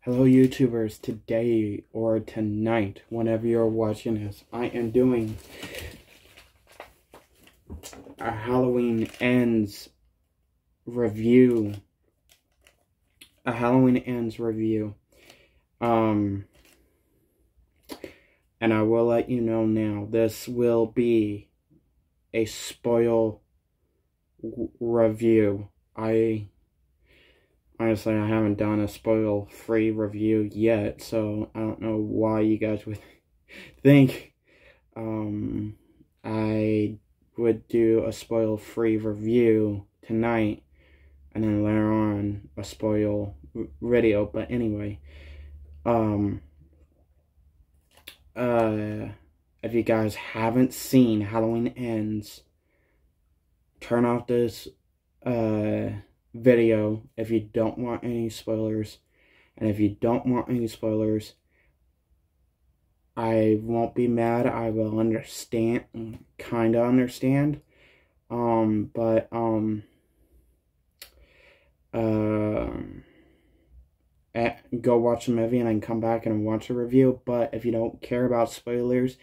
Hello YouTubers, today or tonight, whenever you're watching this, I am doing a Halloween Ends review. A Halloween Ends review. And I will let you know now, this will be a spoil review. Honestly, I haven't done a spoil-free review yet, so I don't know why you guys would think I would do a spoil-free review tonight, and then later on a spoil video. But anyway, if you guys haven't seen Halloween Ends, turn off this video if you don't want any spoilers. And if you don't want any spoilers, I won't be mad. I will understand, kind of understand. Go watch the movie and then come back and watch a review. But if you don't care about spoilers,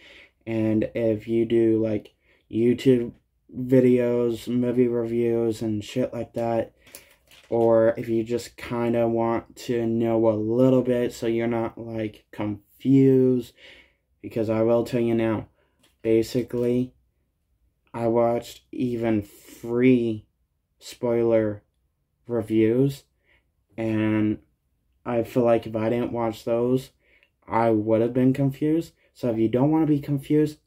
and if you do like YouTube videos, movie reviews, and shit like that, or if you just kind of want to know a little bit so you're not like confused, because I will tell you now, basically, I watched even free spoiler reviews, and I feel like if I didn't watch those, I would have been confused. So if you don't want to be confused,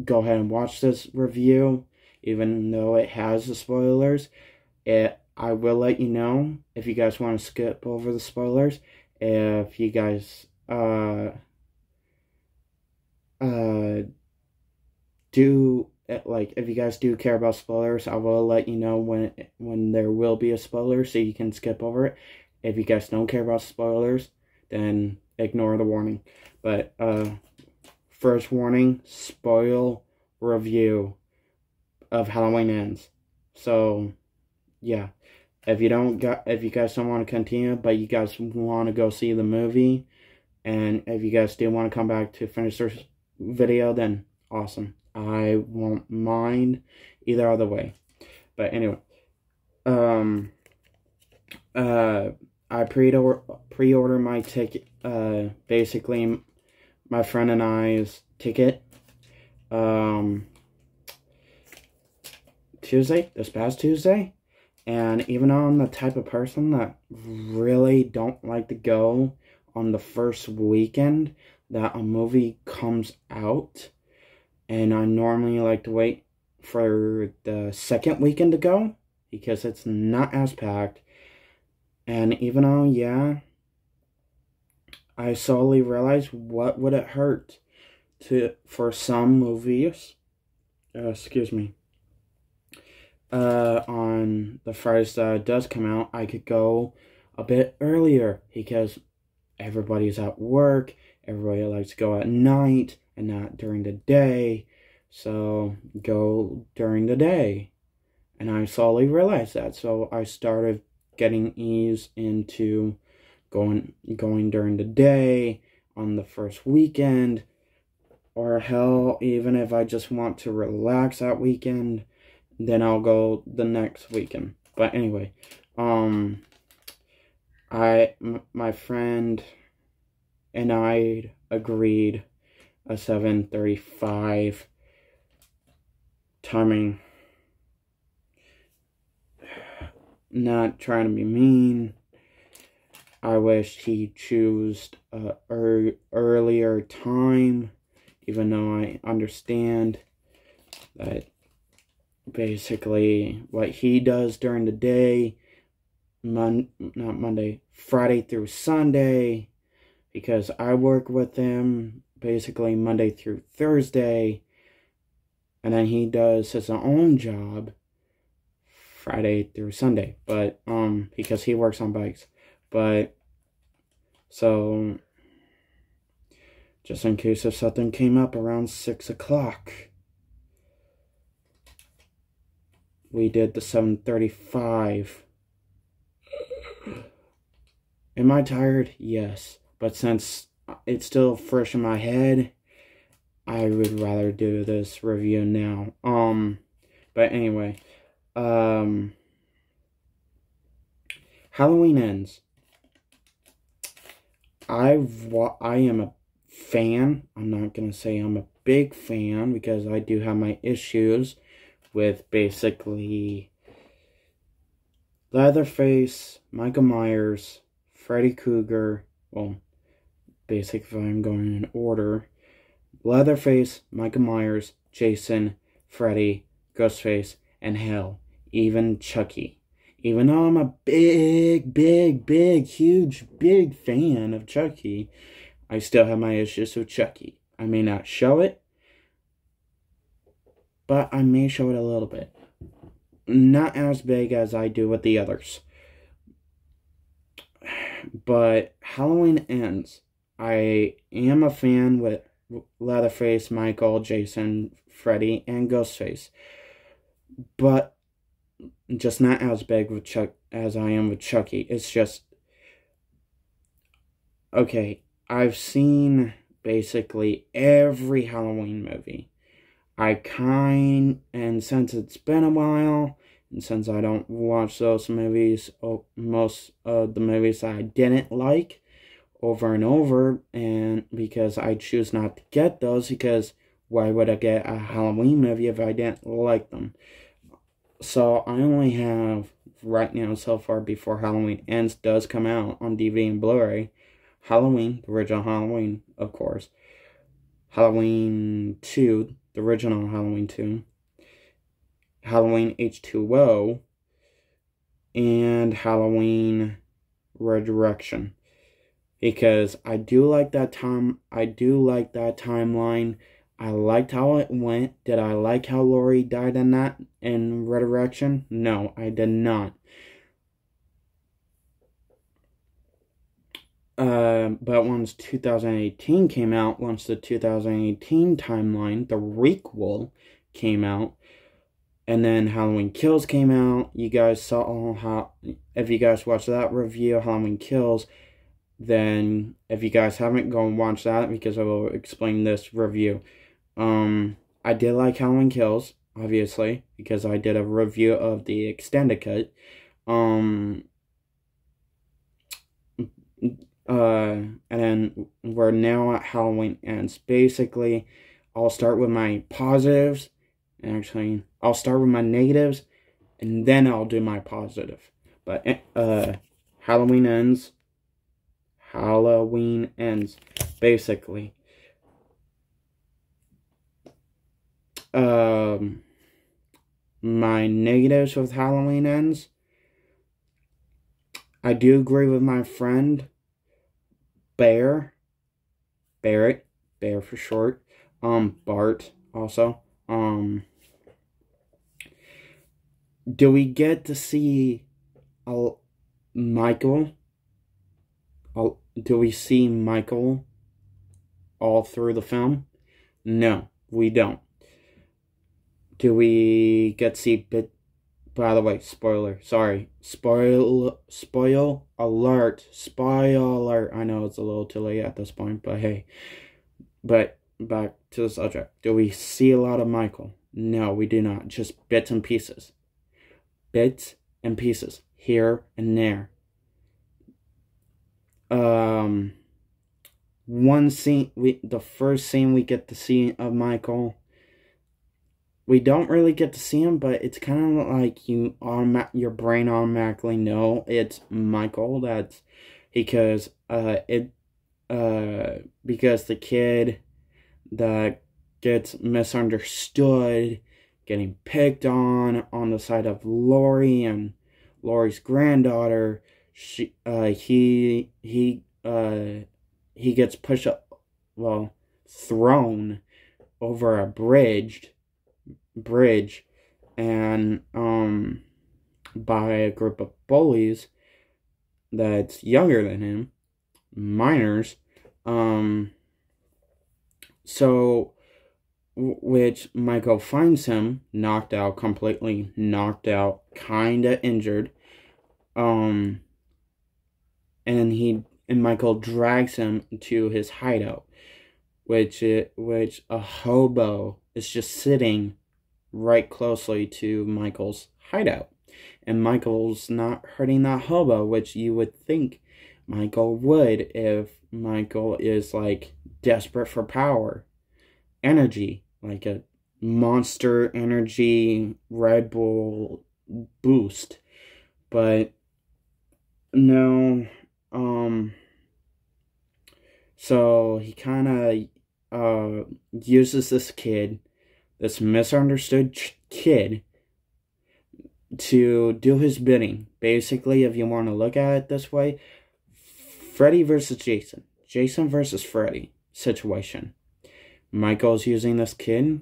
go ahead and watch this review, even though it has the spoilers. I will let you know if you guys want to skip over the spoilers. If you guys if you guys do care about spoilers, I will let you know when there will be a spoiler, so you can skip over it. If you guys don't care about spoilers, then ignore the warning. But first warning: spoil review of Halloween Ends. So yeah, if you guys don't want to continue, but you guys want to go see the movie, and if you guys do want to come back to finish this video, then awesome. I won't mind either other way. But anyway, I pre-ordered my ticket, basically my friend and I's ticket, this past Tuesday. And even though I'm the type of person that really don't like to go on the first weekend that a movie comes out, and I normally like to wait for the second weekend to go, because it's not as packed. And even though, yeah, I slowly realized what would it hurt for some movies, on the Fridays that it does come out, I could go a bit earlier, because everybody's at work, everybody likes to go at night and not during the day, so go during the day. And I slowly realized that, so I started getting ease into going during the day on the first weekend, or hell, even if I just want to relax that weekend, then I'll go the next weekend. But anyway, my friend and I agreed a 7:35 timing. Not trying to be mean. I wish he chose a earlier time, even though I understand that basically what he does during the day, Friday through Sunday, because I work with him basically Monday through Thursday, and then he does his own job Friday through Sunday, but because he works on bikes. But so just in case if something came up around 6 o'clock, we did the 7:35. Am I tired? Yes. But since it's still fresh in my head, I would rather do this review now. But anyway, Halloween Ends. I am a fan. I'm not gonna say I'm a big fan because I do have my issues with basically Leatherface, Michael Myers, Freddy Krueger. Well, basically, if I'm going in order, Leatherface, Michael Myers, Jason, Freddy, Ghostface, and hell, even Chucky. Even though I'm a big fan of Chucky, I still have my issues with Chucky. I may not show it, but I may show it a little bit. Not as big as I do with the others. But Halloween Ends. I am a fan with Leatherface, Michael, Jason, Freddy, and Ghostface. But just not as big with Chuck as I am with Chucky. It's just, okay, I've seen basically every Halloween movie. And since it's been a while, and since I don't watch those movies, most of the movies I didn't like over and over, and because I choose not to get those, because why would I get a Halloween movie if I didn't like them? So I only have, right now so far, before Halloween Ends does come out on DVD and Blu-ray, Halloween, the original Halloween, of course, Halloween 2, the original Halloween 2, Halloween H2O, and Halloween Resurrection. Because I do like that timeline. I liked how it went. Did I like how Laurie died in Resurrection? No, I did not. But once 2018 came out, once the 2018 timeline, the requel came out, and then Halloween Kills came out, you guys saw how, if you guys watched that review, Halloween Kills, then if you guys haven't, go and watch that, because I will explain this review. I did like Halloween Kills, obviously, because I did a review of the extended cut. And then we're now at Halloween Ends. Basically, I'll start with my positives. Actually, I'll start with my negatives, and then I'll do my positive. But, Halloween Ends. Halloween Ends. Basically. My negatives with Halloween Ends. I do agree with my friend Barrett for short, Bart also. Do we get to see Michael? Do we see Michael all through the film? No, we don't. Do we get to see by the way, spoiler, sorry. Spoil alert. I know it's a little too late at this point, but hey. But back to the subject. Do we see a lot of Michael? No, we do not. Just bits and pieces. Bits and pieces. Here and there. One scene, the first scene we get to see of Michael, we don't really get to see him, but it's kind of like your brain automatically know it's Michael. That's because because the kid that gets misunderstood, getting picked on the side of Laurie and Laurie's granddaughter, he gets pushed up, thrown over a bridge and by a group of bullies that's younger than him, minors, which Michael finds him completely knocked out, kinda injured, and Michael drags him to his hideout, which a hobo is just sitting right closely to Michael's hideout. And Michael's not hurting that hobo, which you would think Michael would if Michael is like desperate for power, energy, like a Monster Energy Red Bull boost. But no, so he kind of uses this kid, this misunderstood kid, to do his bidding. Basically, if you want to look at it this way, Freddy versus Jason. Jason versus Freddy situation. Michael's using this kid.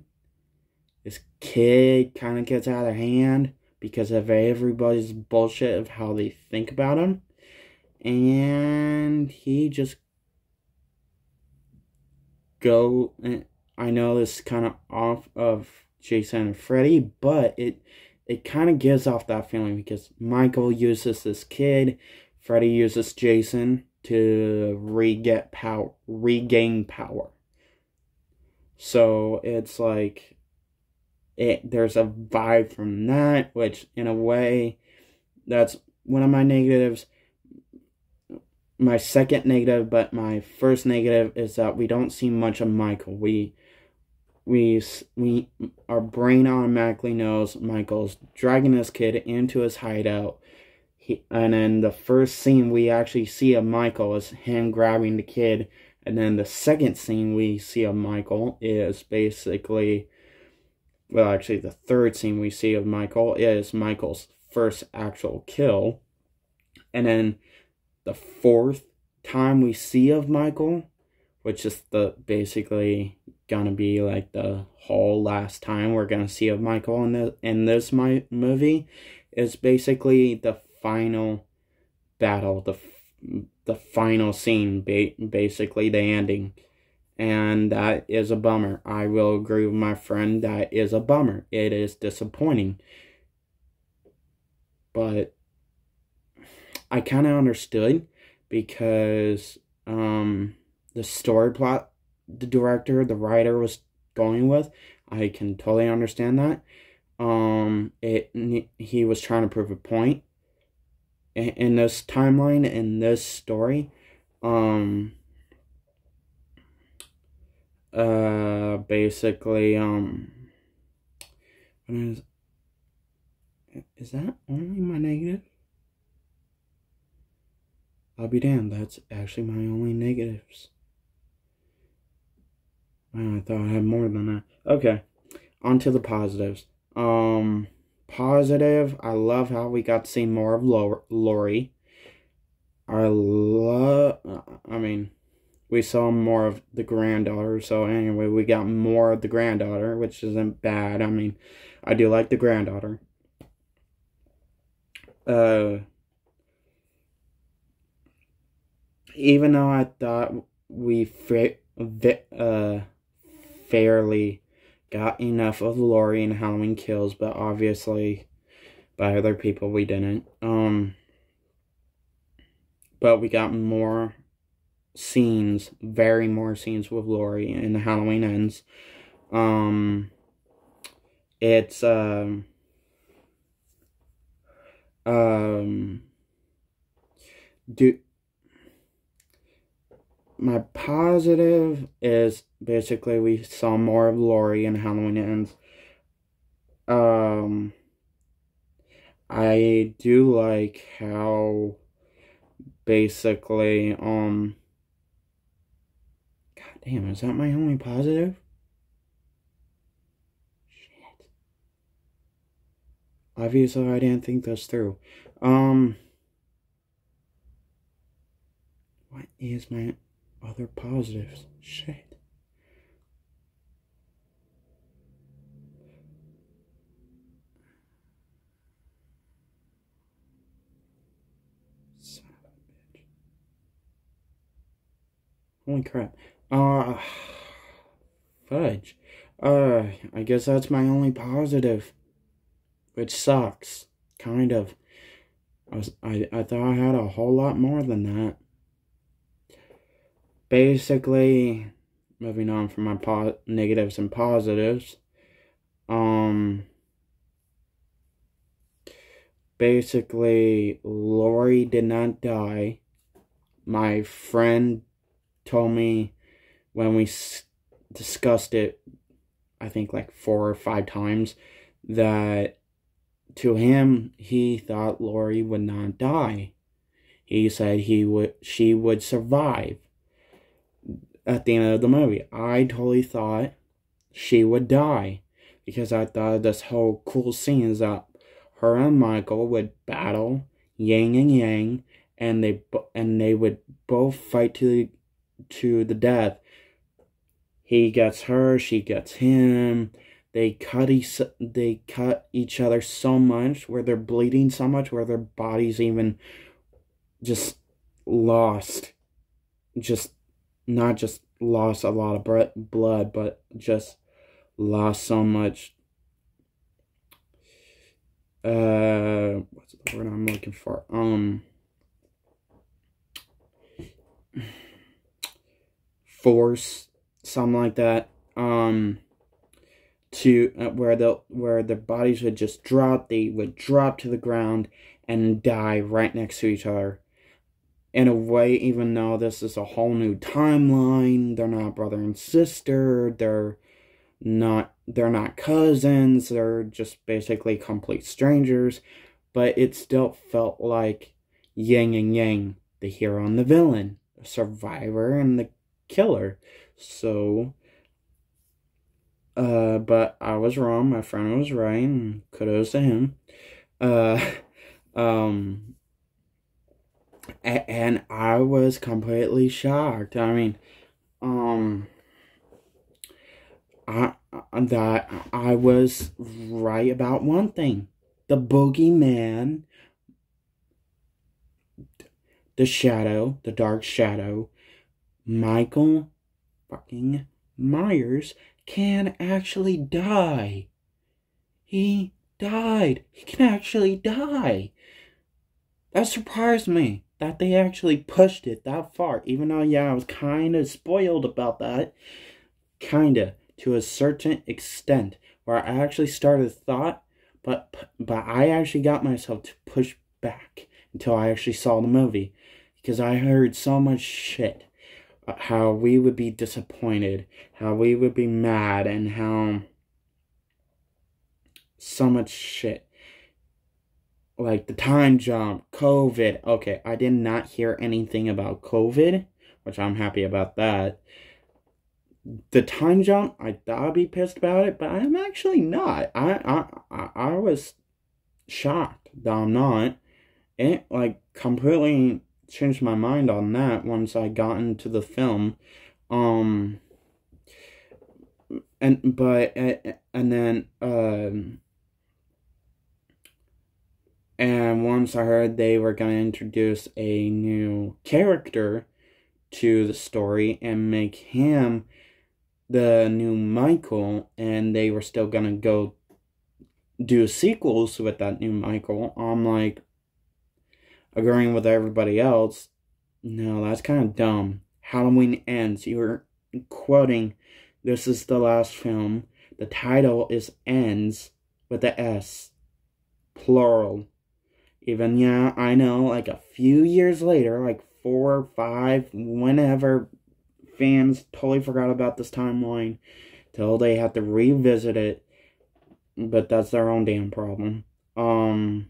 This kid kind of gets out of hand because of everybody's bullshit of how they think about him. And he just I know this is kind of off of Jason and Freddy, but it kind of gives off that feeling because Michael uses this kid, Freddy uses Jason to regain power. So it's like there's a vibe from that, which in a way, that's one of my negatives. My second negative, but my first negative is that we don't see much of Michael. Our brain automatically knows Michael's dragging this kid into his hideout. And then the first scene we actually see of Michael is him grabbing the kid. And then the second scene we see of Michael is basically, well, actually the third scene we see of Michael is Michael's first actual kill. And then the fourth time we see of Michael, which is basically gonna be like the whole last time we're gonna see of Michael in this movie, is basically the final battle, the final scene, basically the ending. And that is a bummer. I will agree with my friend, that is a bummer. It is disappointing. But I kind of understood, because the story plot the director, the writer was going with, I can totally understand that. He was trying to prove a point in this timeline, in this story. Basically, is that only my negative? I'll be damned, that's actually my only negatives. Wow, I thought I had more than that. Okay, on to the positives. Positive, I love how we got to see more of Laurie. We saw more of the granddaughter, so anyway, we got more of the granddaughter, which isn't bad. I mean, I do like the granddaughter. Even though I thought we fairly got enough of Laurie in Halloween Kills, but obviously by other people we didn't. But we got more scenes, more scenes with Laurie in Halloween Ends. It's my positive is basically we saw more of Laurie in Halloween Ends. I do like how basically, God damn, is that my only positive? Shit. Obviously, I didn't think this through. What is my other positives? Shit. Son of a bitch. Holy crap. Fudge. I guess that's my only positive. Which sucks. Kind of. I thought I had a whole lot more than that. Basically, moving on from my negatives and positives. Basically, Lori did not die. My friend told me when we discussed it, I think like 4 or 5 times, that to him, he thought Lori would not die. He said she would survive at the end of the movie. I totally thought she would die, because I thought this whole cool scene is that her and Michael would battle yin and yang, and they would both fight to the death. He gets her, she gets him. They cut each other so much, where they're bleeding so much, where their bodies even just lost. Just not just lost a lot of blood, but just lost so much. What's the word I'm looking for? Force, something like that. To where the bodies would just drop. They would drop to the ground and die right next to each other. In a way, even though this is a whole new timeline, they're not brother and sister. They're not cousins. They're just basically complete strangers. But it still felt like yin and yang, the hero and the villain, the survivor and the killer. So, but I was wrong. My friend was right, and kudos to him. And I was completely shocked. I mean, I was right about one thing. The boogeyman, the dark shadow, Michael fucking Myers, can actually die. He died. He can actually die. That surprised me, that they actually pushed it that far. Even though, yeah, I was kind of spoiled about that. Kinda, to a certain extent. Where I actually started thought, but I actually got myself to push back until I actually saw the movie. Because I heard so much shit. How we would be disappointed. How we would be mad. And how so much shit. Like the time jump, COVID. Okay, I did not hear anything about COVID, which I'm happy about that. The time jump, I thought I'd be pissed about it, but I'm actually not. I was shocked that I'm not. It like completely changed my mind on that once I got into the film. And once I heard they were going to introduce a new character to the story and make him the new Michael, and they were still going to go do sequels with that new Michael, I'm like, agreeing with everybody else, no, that's kind of dumb. Halloween Ends. You were quoting, this is the last film. The title is Ends with the S. Plural. Even, yeah, I know, like a few years later, like 4 or 5, whenever, fans totally forgot about this timeline till they had to revisit it, but that's their own damn problem. And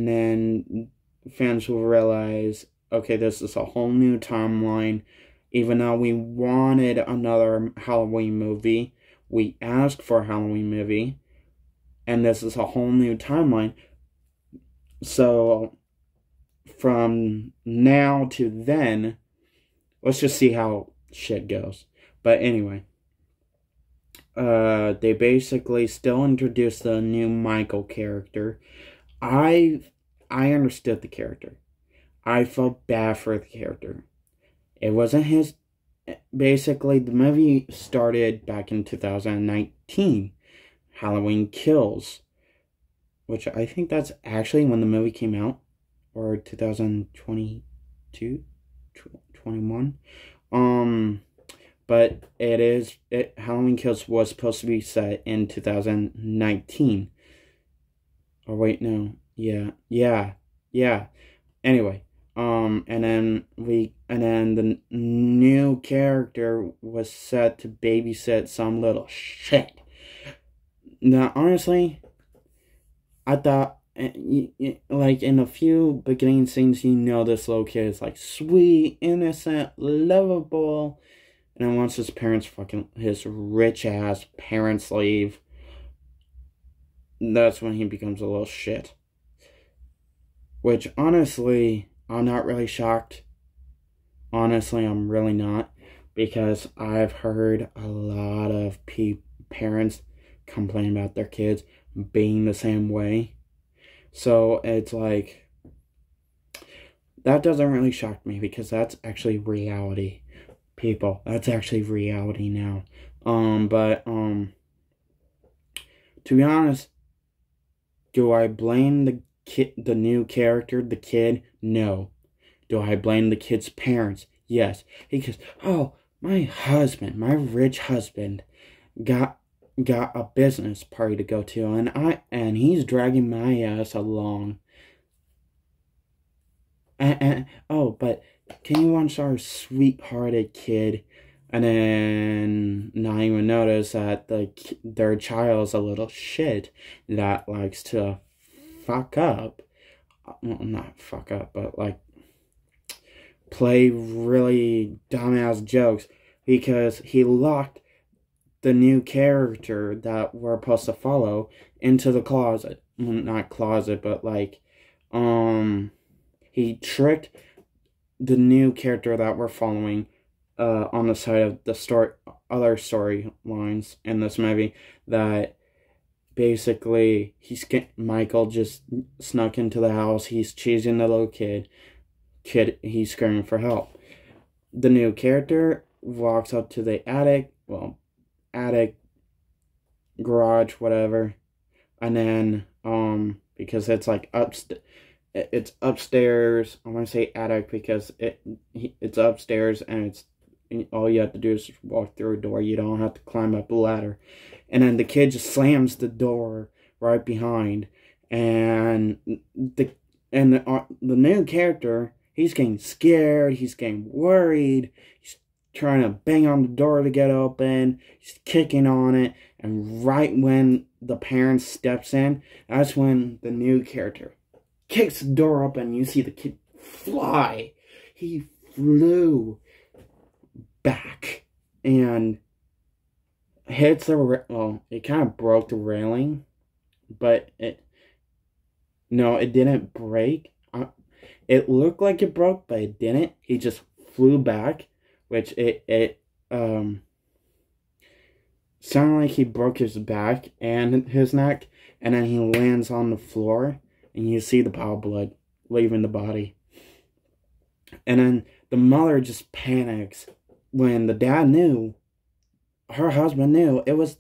then fans will realize, okay, this is a whole new timeline. Even though we wanted another Halloween movie, we asked for a Halloween movie, and this is a whole new timeline. So, from now to then, let's just see how shit goes. But anyway, they basically still introduced the new Michael character. I understood the character. I felt bad for the character. It wasn't his basically, the movie started back in 2019, Halloween Kills, which I think that's actually when the movie came out, or 2022, 21. But Halloween Kills was supposed to be set in 2019. Oh wait, no. Yeah. Anyway, and then the new character was set to babysit some little shit. Now, honestly, I thought, like, in a few beginning scenes, this little kid is, like, sweet, innocent, lovable, and then once his rich-ass parents leave, that's when he becomes a little shit. Which, honestly, I'm not really shocked. Honestly, I'm really not. Because I've heard a lot of parents complain about their kids being the same way. So, it's like, that doesn't really shock me. Because that's actually reality. People, that's actually reality now. To be honest, do I blame the new character, the kid? No. Do I blame the kid's parents? Yes. Because, oh, my rich husband, got a business party to go to, and he's dragging my ass along. But can you watch our sweethearted kid, and then not even notice that their child's a little shit that likes to fuck up. Well, not fuck up, but like play really dumbass jokes because he locked the new character that we're supposed to follow into the closet. Well, not closet, but like, he tricked the new character that we're following on the side of the other storylines in this movie, that basically Michael just snuck into the house. He's chasing the little kid. He's screaming for help. The new character walks up to the attic, garage, whatever, and then because it's like it's upstairs. I want to say attic because it's upstairs, and all you have to do is just walk through a door. You don't have to climb up a ladder. And then the kid just slams the door right behind, and the new character, he's getting scared. He's getting worried. He's trying to bang on the door to get open. He's kicking on it, and right when the parent steps in, that's when the new character kicks the door open. You see the kid fly. He flew back and hits it kind of broke the railing, but it didn't break. It looked like it broke, but it didn't. He just flew back, which it sounded like he broke his back and his neck, and then he lands on the floor, and you see the pile of blood leaving the body. And then the mother just panics when the dad knew, her husband knew, it was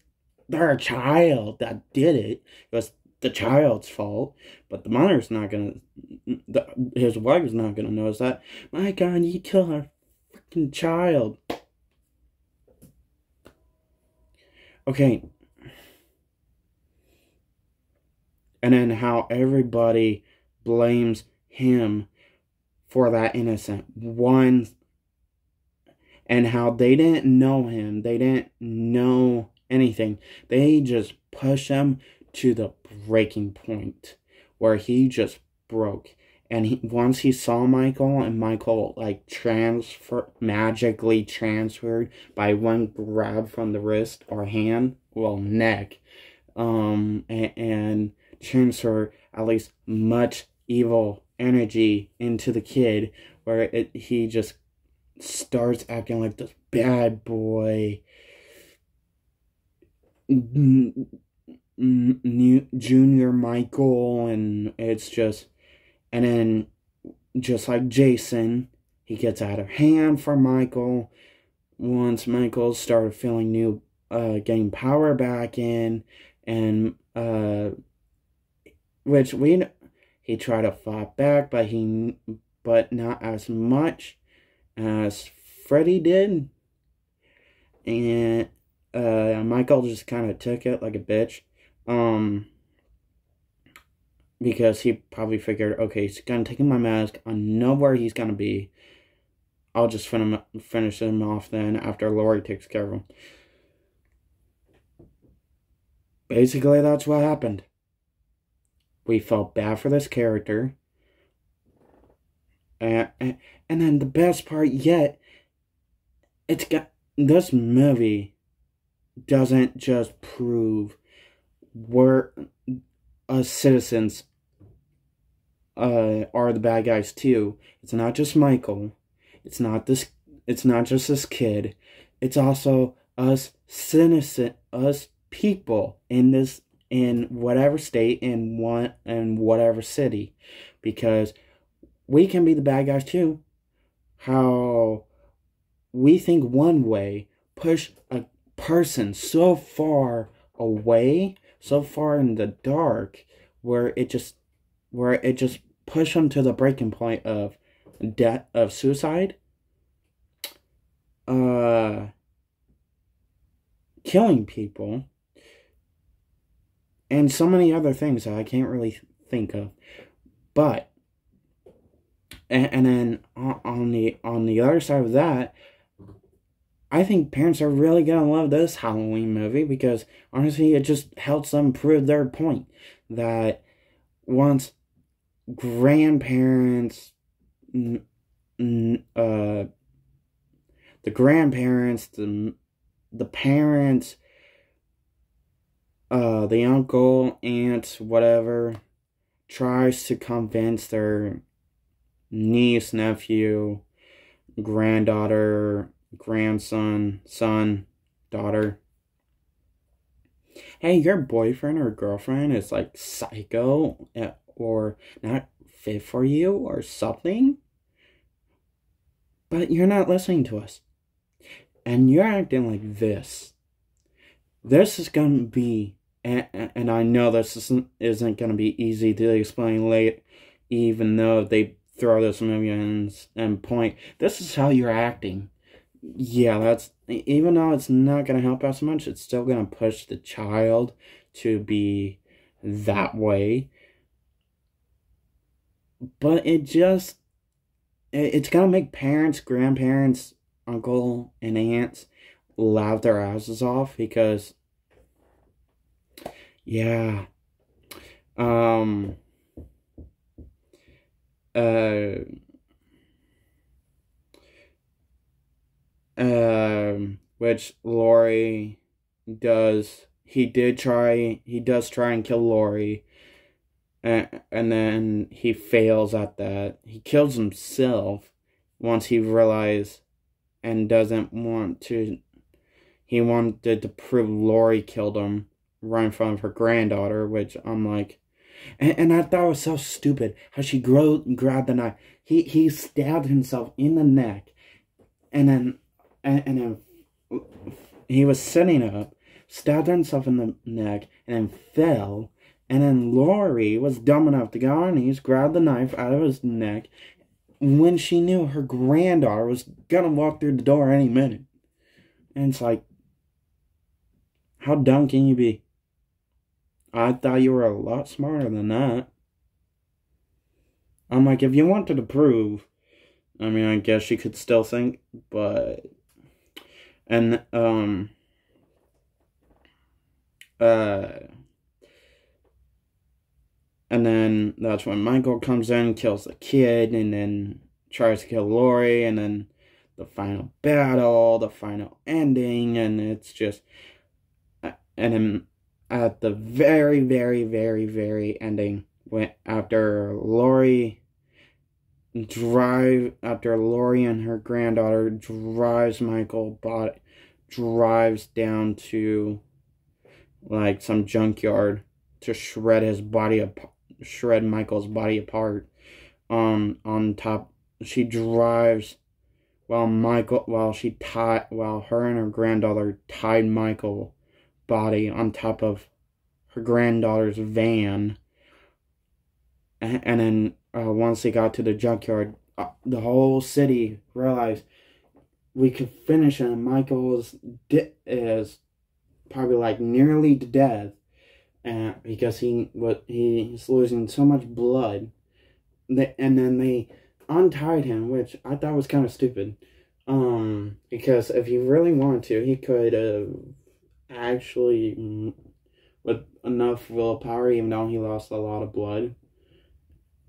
their child that did it. It was the child's fault. But the mother's not gonna, his wife's not gonna notice that. My God, you killed our freaking child. Okay. And then how everybody blames him for that innocent one, and how they didn't know him. They didn't know anything. They just pushed him to the breaking point where he just broke. And once he saw Michael, and Michael like magically transferred by one grab from the wrist or hand, neck, and transfer at least much evil energy into the kid, where he just starts acting like this bad boy junior Michael, and it's just, and then just like Jason, he gets out of hand for Michael once Michael started feeling new, getting power back in, and which he tried to fight back, but not as much as Freddy did, and Michael just kind of took it like a bitch, because he probably figured, okay, he's gonna take my mask, I know where he's gonna be, I'll just finish him off then after Laurie takes care of him. Basically, that's what happened. We felt bad for this character. And then the best part yet, this movie doesn't just prove we're citizens are the bad guys too. It's not just Michael. It's not just this kid. It's also us people in whatever state, in whatever city, because we can be the bad guys too. How we think one way push a person so far away, so far in the dark, where it just push them to the breaking point of death, of suicide, killing people, and so many other things that I can't really think of. But and then on the other side of that, I think parents are really gonna love this Halloween movie, because honestly, it just helps them prove their point that once grandparents, the grandparents, the parents, the uncle, aunt, whatever, tries to convince their niece, nephew, granddaughter, grandson, son, daughter, hey, your boyfriend or girlfriend is like psycho, or not fit for you or something, but you're not listening to us, and you're acting like this. This is gonna be, and I know this isn't gonna be easy to explain late, even though they throw this movie in and point, this is how you're acting. Yeah, that's, even though it's not going to help us much, it's still going to push the child to be that way. But it's going to make parents, grandparents, uncle, and aunts laugh their asses off, because, yeah, which Laurie does. He does try and kill Laurie, and then he fails at that. He kills himself once he realized and doesn't want to. He wanted to prove Laurie killed him right in front of her granddaughter, which I'm like, and I thought it was so stupid how she grabbed the knife. He stabbed himself in the neck, and then he was sitting up, stabbed himself in the neck, and then fell. And then Laurie was dumb enough to go on her knees, grab the knife out of his neck, when she knew her granddaughter was gonna walk through the door any minute. And it's like, how dumb can you be? I thought you were a lot smarter than that. I'm like, if you wanted to prove, I mean, I guess you could still think, but, and, and then that's when Michael comes in, kills the kid, and then tries to kill Laurie, and then the final battle, the final ending, and it's just, and then at the very, very, very, very ending, after Laurie and her granddaughter drives down to like some junkyard to shred Michael's body apart. On top, she drives while her and her granddaughter tied Michael's body on top of her granddaughter's van, and then once they got to the junkyard, the whole city realized we could finish him. Michael is probably like nearly to death, because he's losing so much blood. And then they untied him, which I thought was kind of stupid. Because if he really wanted to, he could actually, with enough willpower, even though he lost a lot of blood,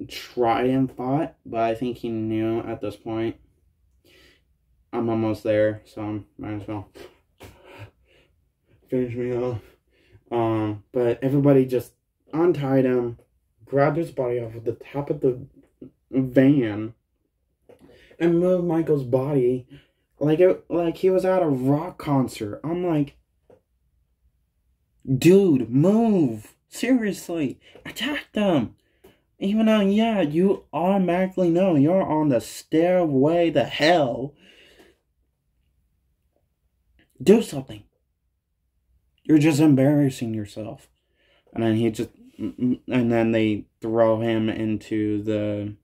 try and fought. But I think he knew at this point, I'm almost there, so might as well finish me off. But everybody just untied him, grabbed his body off of the top of the van, and moved Michael's body like he was at a rock concert. I'm like, dude, move! Seriously, attack them! Even though, yeah, you automatically know you're on the stairway to hell. Do something. You're just embarrassing yourself. And then they throw him into the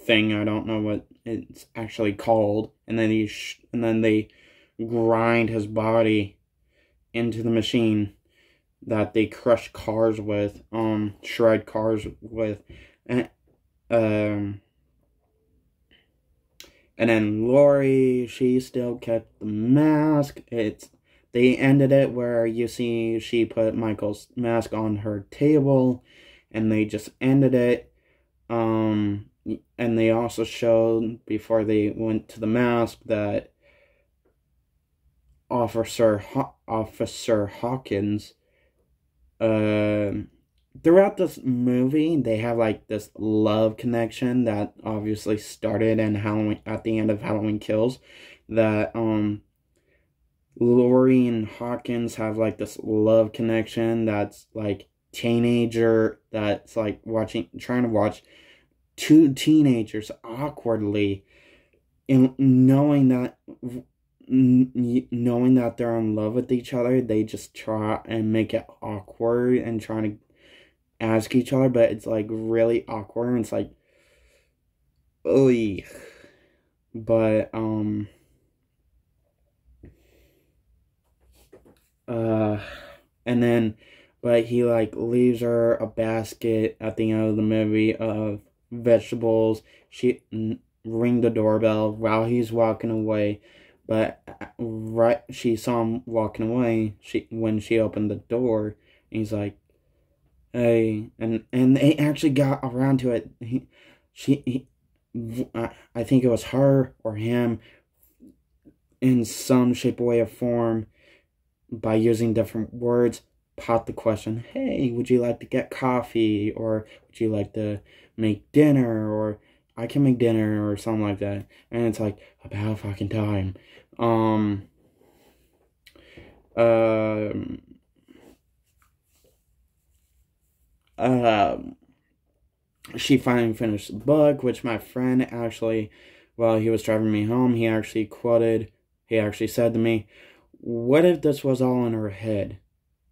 thing. I don't know what it's actually called. And then they grind his body into the machine that they crush cars with, shred cars with, and then Lori, she still kept the mask. They ended it where you see she put Michael's mask on her table, and they just ended it. And they also showed, before they went to the mask, that Officer Hawkins, throughout this movie, they have like this love connection that obviously started in Halloween, at the end of Halloween Kills, that Lori and Hawkins have like this love connection that's like teenager, that's like trying to watch two teenagers awkwardly, and knowing that they're in love with each other, they just try and make it awkward and trying to ask each other, but it's like really awkward, and it's like, oy. But and then, but he like leaves her a basket at the end of the movie of vegetables. She ring the doorbell while he's walking away, but she saw him walking away. When she opened the door, he's like, hey, and they actually got around to it. I think it was her or him, in some shape, way, or form, by using different words, popped the question, hey, would you like to get coffee, or would you like to make dinner, or I can make dinner, or something like that. And it's like, about fucking time. She finally finished the book, which my friend actually, while he was driving me home, he actually said to me, what if this was all in her head?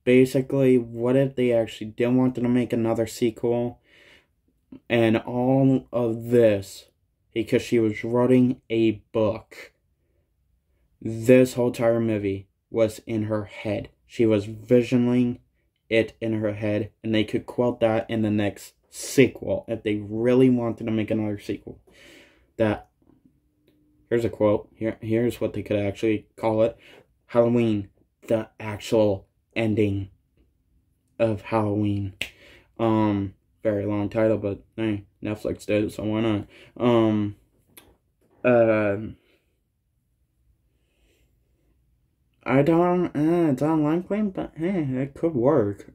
Basically, what if they actually didn't want to make another sequel, and all of this, because she was writing a book, this whole entire movie was in her head. She was visioning it in her head, and they could quote that in the next sequel if they really wanted to make another sequel. Here's a quote. Here's what they could actually call it: Halloween, the actual ending of Halloween. Very long title, but hey, Netflix did it, so why not? It's unlikely, but hey, it could work.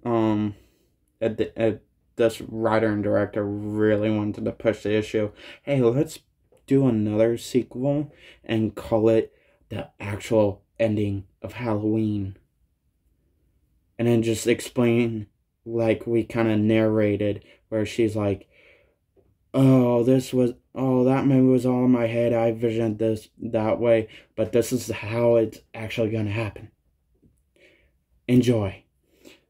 This writer and director really wanted to push the issue. Hey, let's do another sequel and call it the actual ending of Halloween. And then just explain, like we kind of narrated, where she's like, that movie was all in my head. I visioned this that way, but this is how it's actually going to happen. Enjoy.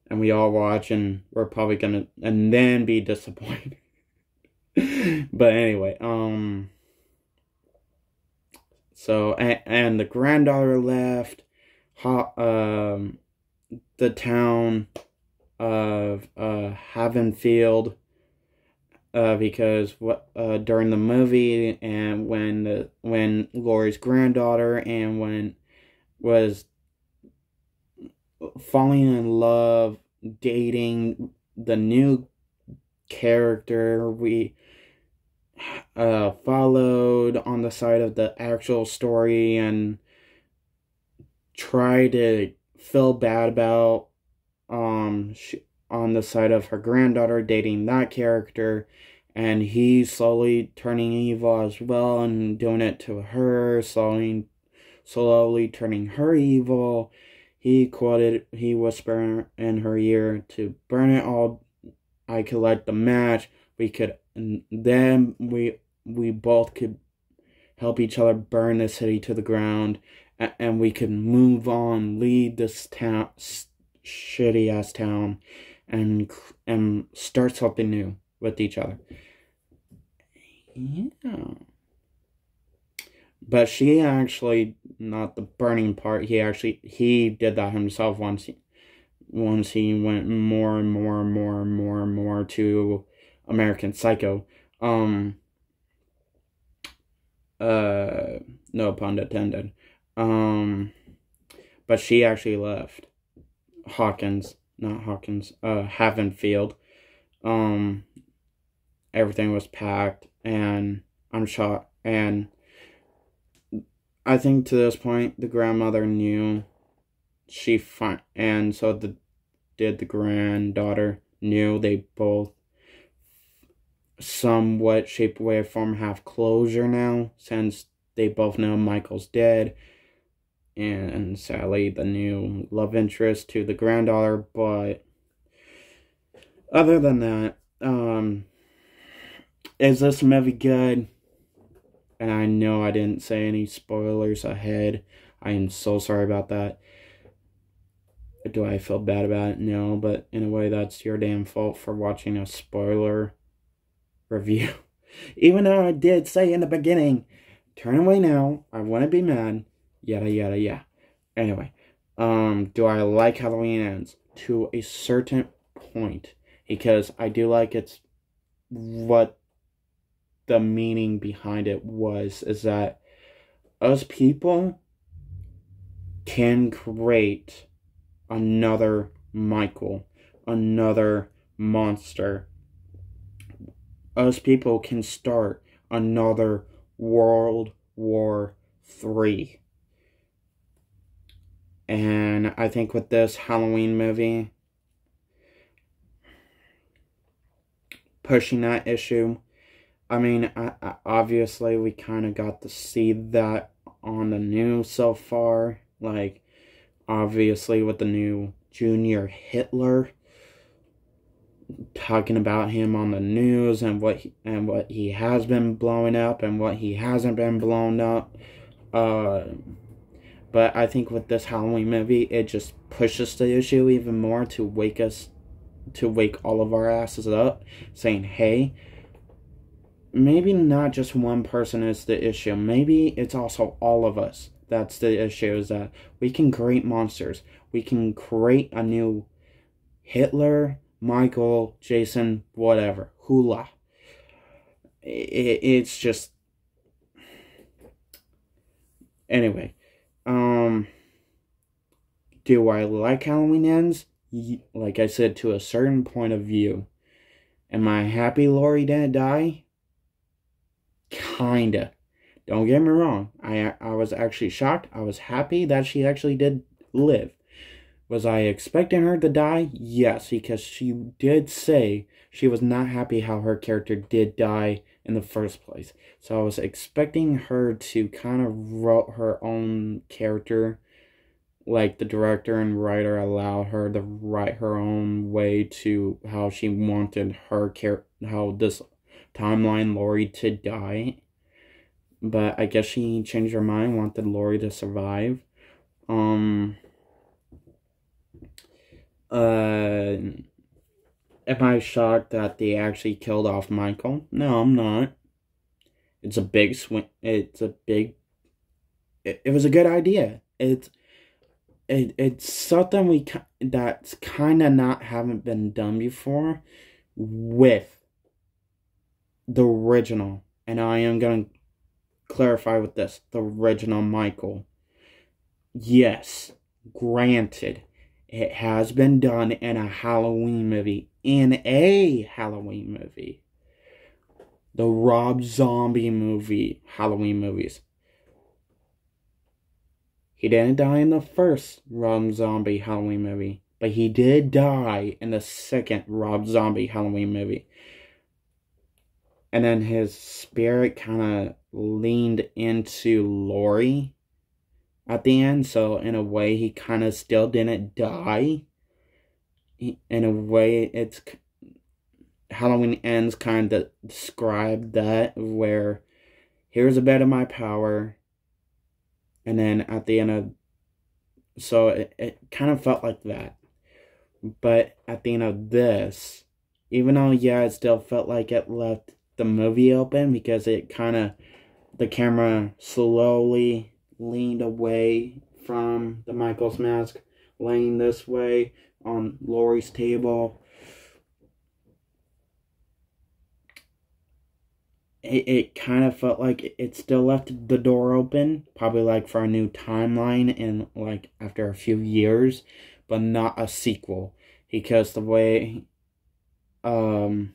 And we all watch, and we're probably going to, and then be disappointed. But anyway, so, and the granddaughter left, the town of, Havenfield, because during the movie, and when Laurie's granddaughter and when was falling in love, dating the new character, we followed on the side of the actual story and tried to feel bad about on the side of her granddaughter dating that character, and he slowly turning evil as well and doing it to her, slowly turning her evil. He whispered in her ear to burn it all. I could light the match. And then we both could help each other burn the city to the ground, and we could move on, leave this town, shitty ass town, and start something new with each other. Yeah. But she actually, not the burning part, he did that himself once he went more and more and more and more and more to American Psycho. No pun intended. But she actually left Havenfield. Everything was packed, and I'm shocked, and I think to this point the grandmother knew, and so did the granddaughter. Knew. They both somewhat shape, way, or form have closure now, since they both know Michael's dead, and Sally, the new love interest to the granddaughter. But other than that, is this movie good? And I know I didn't say any spoilers ahead. I am so sorry about that. Do I feel bad about it? No, but in a way that's your damn fault for watching a spoiler review. Even though I did say in the beginning, turn away now, I wouldn't be mad, yada yada yada. Anyway, do I like Halloween Ends? To a certain point, because I do like it's what the meaning behind it is that us people can create another Michael, another monster. Us people can start another World War III. And I think with this Halloween movie, pushing that issue, I mean, obviously we kind of got to see that on the news so far. Like, obviously with the new Junior Hitler, talking about him on the news, and what he has been blowing up and what he hasn't been blown up. But I think with this Halloween movie, it just pushes the issue even more to wake all of our asses up, saying, hey, maybe not just one person is the issue. Maybe it's also all of us. That's the issue, is that we can create monsters. We can create a new Hitler, Michael, Jason, whatever. Hula. It's just... Anyway. Do I like Halloween Ends? Like I said, to a certain point of view. Am I happy Laurie didn't die? Kinda. Don't get me wrong. I was actually shocked. I was happy that she actually did live. Was I expecting her to die? Yes, because she did say she was not happy how her character did die in the first place. So I was expecting her to kind of write her own character, like the director and writer allowed her to write her own way to how she wanted her timeline Laurie to die. But I guess she changed her mind, wanted Laurie to survive. Am I shocked that they actually killed off Michael? No, I'm not. It's a big swing. It was a good idea. It's something that's kind of haven't been done before with the original. And I am going to clarify with this. The original Michael. Yes, granted, it has been done in a Halloween movie. The Rob Zombie movie, Halloween movies. He didn't die in the first Rob Zombie Halloween movie, but he did die in the second Rob Zombie Halloween movie. And then his spirit kind of leaned into Laurie at the end, so in a way he kind of still didn't die. In a way, it's Halloween Ends kind of described that, where here's a bit of my power, and then at the end of, so it kind of felt like that. But at the end of this, even though, yeah, it still felt like it left the movie open, because it kind of, the camera slowly leaned away from the Michael's mask, laying this way on Laurie's table. It kind of felt like it still left the door open, probably like for a new timeline in like after a few years, but not a sequel, because the way and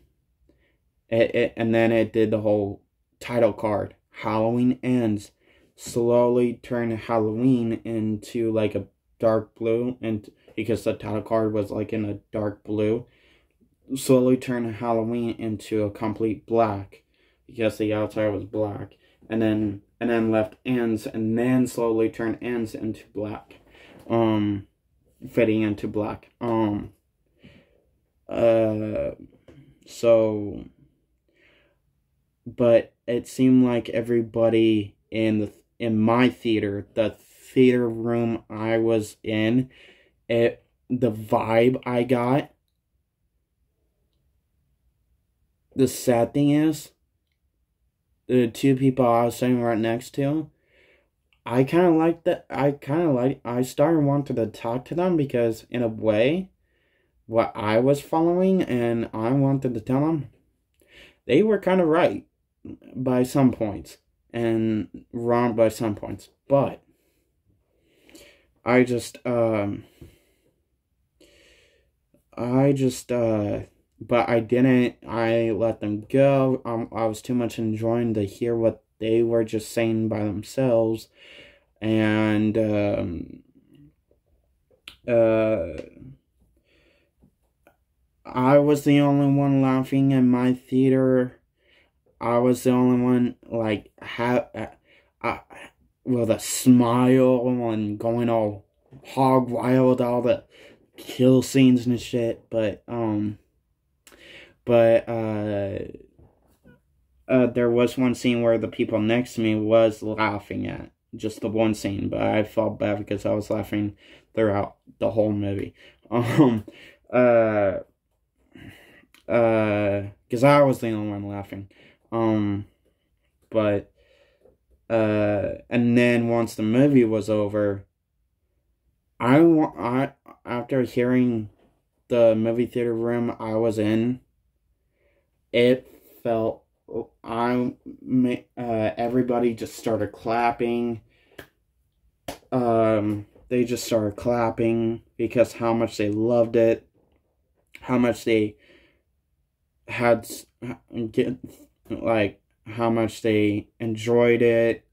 then it did the whole title card, Halloween Ends, slowly turned Halloween into like a dark blue, and because the title card was like in a dark blue, slowly turned Halloween into a complete black, because the outside was black, and then left Ends, and then slowly turned Ends into black, fitting into black. So, but it seemed like everybody in my theater, the theater room I was in, the vibe I got. The sad thing is, the two people I was sitting right next to, I kind of liked that. I started wanting to talk to them, because in a way, what I was following and I wanted to tell them, they were kind of right by some points and wrong by some points. But but I didn't. I let them go. I was too much enjoying to hear what they were just saying by themselves, and I was the only one laughing in my theater. I was the only one like with a smile and going all hog wild, all the kill scenes and shit. But there was one scene where the people next to me was laughing at, just the one scene, but I felt bad because I was laughing throughout the whole movie. Because I was the only one laughing. But and then once the movie was over, after hearing the movie theater room I was in, it felt, everybody just started clapping. They just started clapping because how much they loved it, how much they had, how much they enjoyed it,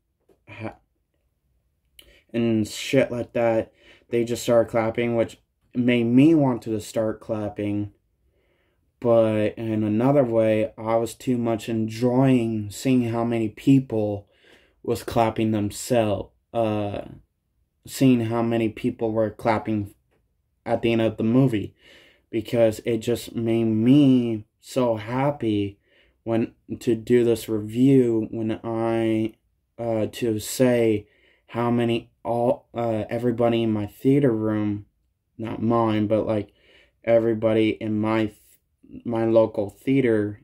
and shit like that. They just started clapping, which made me want to start clapping. But in another way, I was too much enjoying seeing how many people was clapping themselves. Seeing how many people were clapping at the end of the movie. Because it just made me so happy when to do this review when I to say how many everybody in my theater room, not mine, but like everybody in my local theater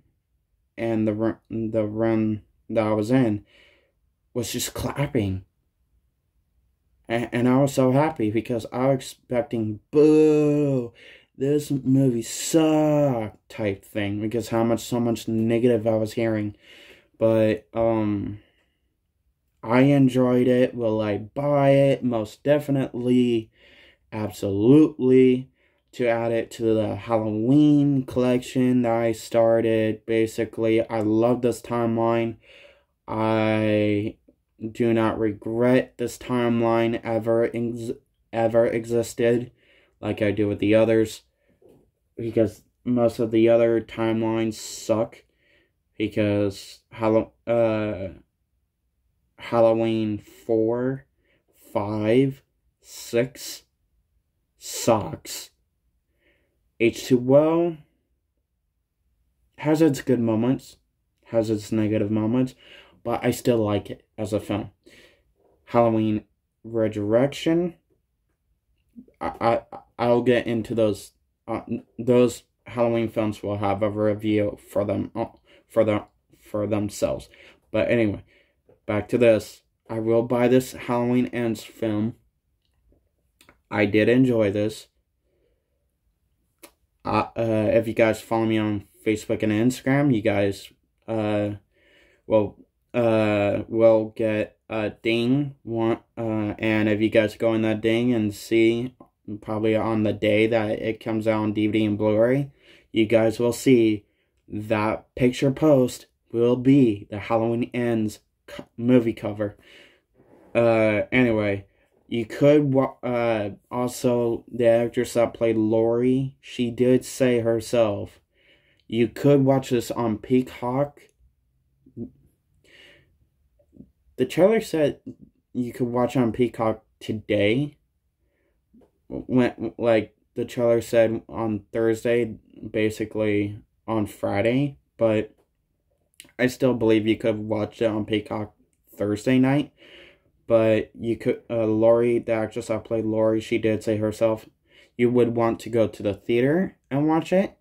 and the room that I was in was just clapping. And I was so happy because I was expecting boo, this movie sucked type thing because so much negative I was hearing. But I enjoyed it. Will I buy it? Most definitely. Absolutely. To add it to the Halloween collection that I started. Basically, I love this timeline. I do not regret this timeline ever existed like I do with the others, because most of the other timelines suck, because Halloween 4, 5, 6 sucks. H2O has its good moments, has its negative moments, but I still like it as a film. Halloween Resurrection, I'll get into those. Those Halloween films will have a review for them for themselves. But anyway, back to this. I will buy this Halloween Ends film. I did enjoy this. If you guys follow me on Facebook and Instagram, you guys will get a ding and if you guys go in that ding and see, probably on the day that it comes out on DVD and Blu-ray, you guys will see that picture post will be the Halloween Ends movie cover. Anyway, you could also, the actress that played Laurie, she did say herself, you could watch this on Peacock. The trailer said you could watch on Peacock today. When, like, the trailer said on Thursday, basically on Friday, but I still believe you could watch it on Peacock Thursday night. But you could, Laurie, the actress that played Laurie, she did say herself, you would want to go to the theater and watch it,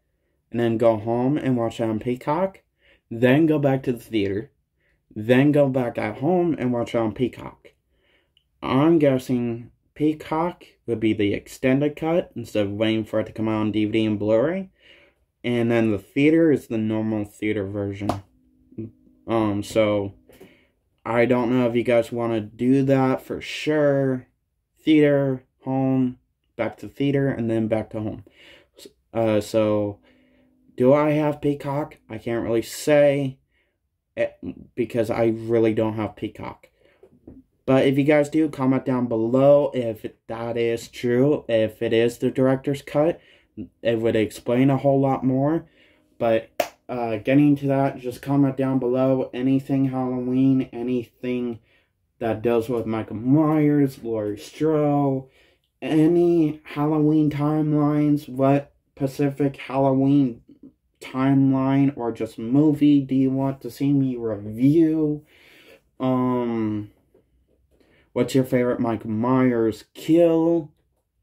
and then go home and watch it on Peacock, then go back to the theater, then go back at home and watch it on Peacock. I'm guessing Peacock would be the extended cut instead of waiting for it to come out on DVD and Blu-ray, and then the theater is the normal theater version. So I don't know if you guys want to do that for sure. Theater, home, back to theater, and then back to home. So, do I have Peacock? I can't really say, because I really don't have Peacock. But if you guys do, comment down below if that is true. If it is the director's cut, it would explain a whole lot more. But getting to that, just comment down below anything Halloween, anything that deals with Michael Myers, Laurie Strode, any Halloween timelines, what Pacific Halloween timeline or just movie do you want to see me review? What's your favorite Michael Myers kill?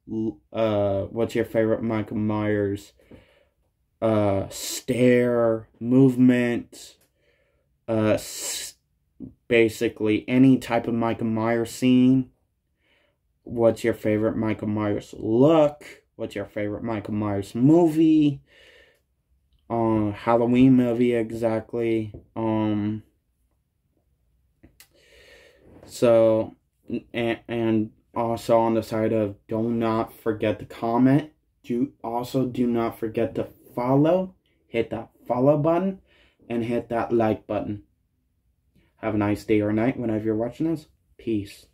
What's your favorite Michael Myers stare, movement, basically any type of Michael Myers scene? What's your favorite Michael Myers look? What's your favorite Michael Myers movie? Halloween movie, exactly. So, and also on the side of, do not forget to comment. Do not forget to follow. Hit that follow button and hit that like button. Have a nice day or night whenever you're watching this. Peace.